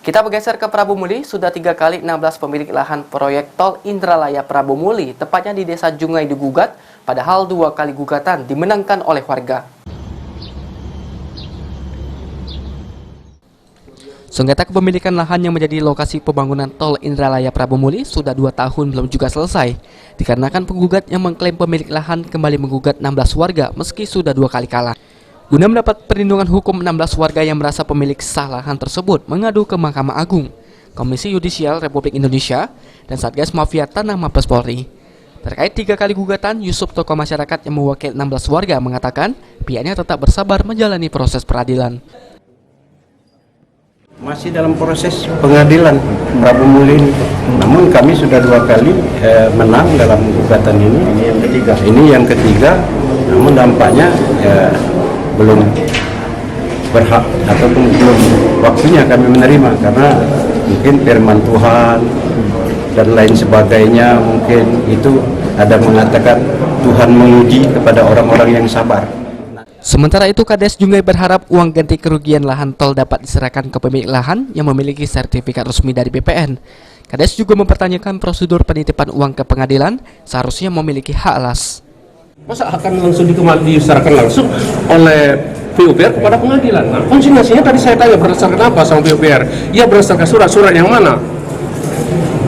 Kita bergeser ke Prabu Muli, sudah 3 kali 16 pemilik lahan proyek tol Indralaya Prabu Muli, tepatnya di Desa Jungai digugat, padahal 2 kali gugatan dimenangkan oleh warga. Sengketa kepemilikan lahan yang menjadi lokasi pembangunan tol Indralaya Prabu Muli sudah 2 tahun belum juga selesai, dikarenakan penggugat yang mengklaim pemilik lahan kembali menggugat 16 warga meski sudah 2 kali kalah. Guna mendapat perlindungan hukum, 16 warga yang merasa pemilik sah lahan tersebut mengadu ke Mahkamah Agung, Komisi Yudisial Republik Indonesia, dan Satgas Mafia Tanah Mabes Polri. Terkait 3 kali gugatan, Yusuf, tokoh masyarakat yang mewakili 16 warga, mengatakan pihaknya tetap bersabar menjalani proses peradilan. Masih dalam proses pengadilan Prabu Muli ini. Namun kami sudah 2 kali menang dalam gugatan ini. Ini yang ketiga. Namun dampaknya belum berhak ataupun belum waktunya kami menerima karena mungkin firman Tuhan dan lain sebagainya, mungkin itu ada mengatakan Tuhan menguji kepada orang-orang yang sabar. Sementara itu, Kades Jungai berharap uang ganti kerugian lahan tol dapat diserahkan ke pemilik lahan yang memiliki sertifikat resmi dari BPN. Kades juga mempertanyakan prosedur penitipan uang ke pengadilan seharusnya memiliki hak alas. Masa akan langsung diserahkan langsung oleh PUPR kepada pengadilan? Nah, konsignasinya tadi saya tanya berdasarkan apa sama PUPR? Ya berdasarkan surat yang mana?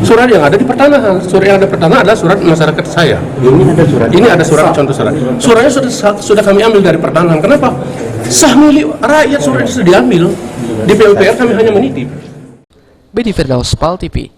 Surat yang ada di pertanahan. Surat yang ada di pertanahan adalah surat masyarakat saya. Ini ada surat contoh surat. Suratnya sudah kami ambil dari pertanahan. Kenapa? Sah milik rakyat, suratnya sudah diambil. Di PUPR kami hanya menitip. Bedi Firdaus, PAL TV.